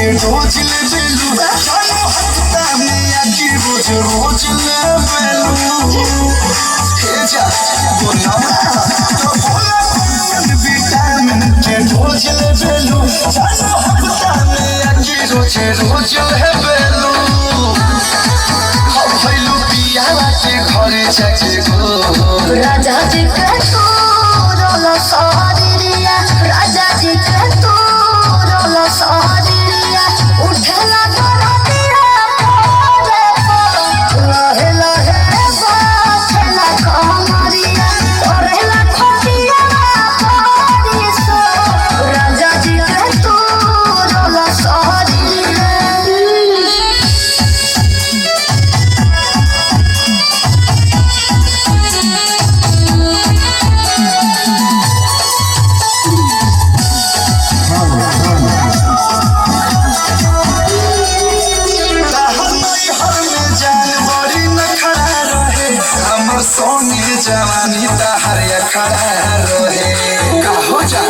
रोजे रोज ले बेलू जानो हफ्ता में आके रोज रोज ले बेलू हे जा बोला तो बोला विटामिन के रोज ले बेलू जानो हफ्ता में आके रोज रोज ले बेलू हम भइलू पिया के घरे जाके गो राजा जी के तू रोला सारिया राजा जी के तू रोला सारिया उठला दरदिया पोरे लहे लहे बाथला कमरिया करेला खटिया परिसो राजा जी के तू रोला सारिया सोनी जवानी तहर खड़ा रहे का हो जा